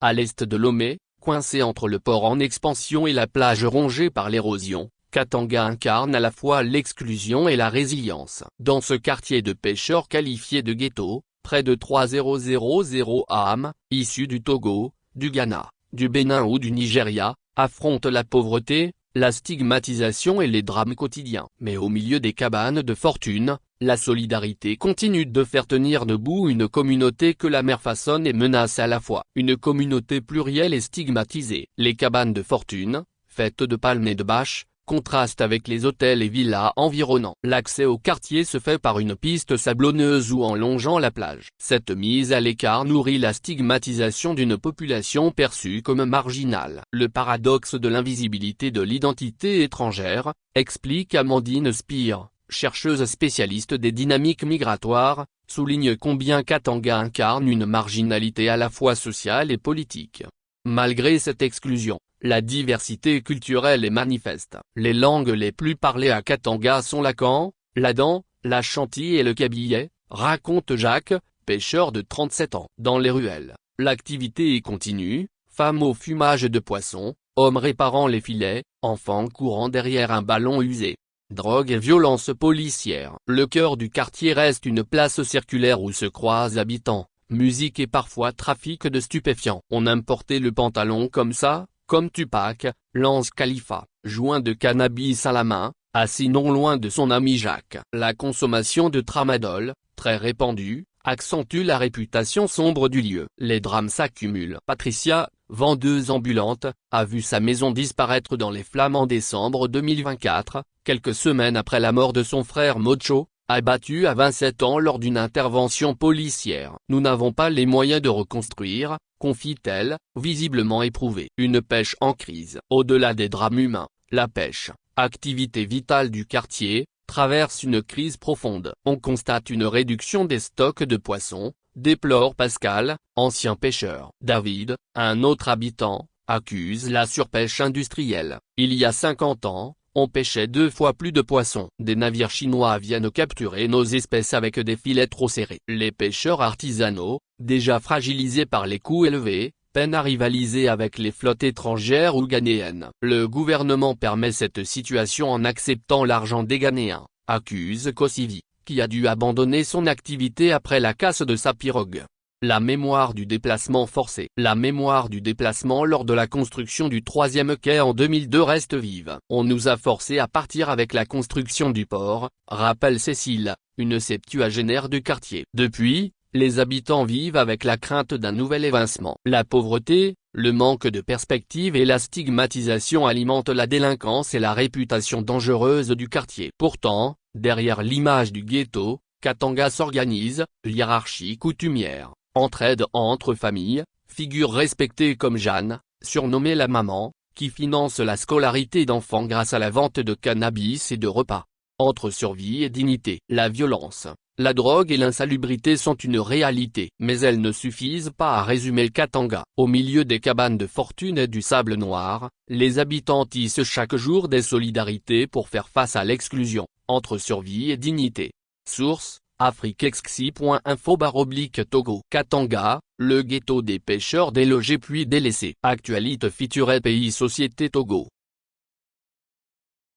à l'est de Lomé, coincé entre le port en expansion et la plage rongée par l'érosion. Katanga incarne à la fois l'exclusion et la résilience. Dans ce quartier de pêcheurs qualifié de ghetto, près de 3000 âmes, issues du Togo, du Ghana, du Bénin ou du Nigeria, affrontent la pauvreté, la stigmatisation et les drames quotidiens. Mais au milieu des cabanes de fortune, la solidarité continue de faire tenir debout une communauté que la mer façonne et menace à la fois. Une communauté plurielle et stigmatisée. Les cabanes de fortune, faites de palmes et de bâches, contraste avec les hôtels et villas environnants. L'accès au quartier se fait par une piste sablonneuse ou en longeant la plage. Cette mise à l'écart nourrit la stigmatisation d'une population perçue comme marginale. Le paradoxe de l'invisibilité de l'identité étrangère, explique Amandine Spire, chercheuse spécialiste des dynamiques migratoires, souligne combien Katanga incarne une marginalité à la fois sociale et politique. Malgré cette exclusion, la diversité culturelle est manifeste. Les langues les plus parlées à Katanga sont l'Akan, l'Adan, l'Ashanti et le Kabylie, raconte Jacques, pêcheur de 37 ans. Dans les ruelles, l'activité est continue, femmes au fumage de poissons, hommes réparant les filets, enfants courant derrière un ballon usé. Drogue et violence policière. Le cœur du quartier reste une place circulaire où se croisent habitants, musique et parfois trafic de stupéfiants. On importait le pantalon comme ça, comme Tupac, lance Khalifa, joint de cannabis à la main, assis non loin de son ami Jacques. La consommation de tramadol, très répandue, accentue la réputation sombre du lieu. Les drames s'accumulent. Patricia, vendeuse ambulante, a vu sa maison disparaître dans les flammes en décembre 2024, quelques semaines après la mort de son frère Mocho, abattu à 27 ans lors d'une intervention policière. Nous n'avons pas les moyens de reconstruire, confie-t-elle, visiblement éprouvée. Une pêche en crise. Au-delà des drames humains, la pêche, activité vitale du quartier, traverse une crise profonde. On constate une réduction des stocks de poissons, déplore Pascal, ancien pêcheur. David, un autre habitant, accuse la surpêche industrielle. Il y a 50 ans, on pêchait 2 fois plus de poissons. Des navires chinois viennent capturer nos espèces avec des filets trop serrés. Les pêcheurs artisanaux, déjà fragilisés par les coûts élevés, peinent à rivaliser avec les flottes étrangères ou ghanéennes. Le gouvernement permet cette situation en acceptant l'argent des Ghanéens, accuse Kosivi, qui a dû abandonner son activité après la casse de sa pirogue. La mémoire du déplacement forcé. La mémoire du déplacement lors de la construction du 3e quai en 2002 reste vive. On nous a forcés à partir avec la construction du port, rappelle Cécile, une septuagénaire du quartier. Depuis, les habitants vivent avec la crainte d'un nouvel évincement. La pauvreté, le manque de perspective et la stigmatisation alimentent la délinquance et la réputation dangereuse du quartier. Pourtant, derrière l'image du ghetto, Katanga s'organise, hiérarchie coutumière, entraide entre familles, figure respectée comme Jeanne, surnommée la maman, qui finance la scolarité d'enfants grâce à la vente de cannabis et de repas. Entre survie et dignité, la violence, la drogue et l'insalubrité sont une réalité. Mais elles ne suffisent pas à résumer le Katanga. Au milieu des cabanes de fortune et du sable noir, les habitants tissent chaque jour des solidarités pour faire face à l'exclusion, entre survie et dignité. Source, afriquexi.info/Togo. Katanga, le ghetto des pêcheurs délogés puis délaissés. Actualité future et pays société Togo.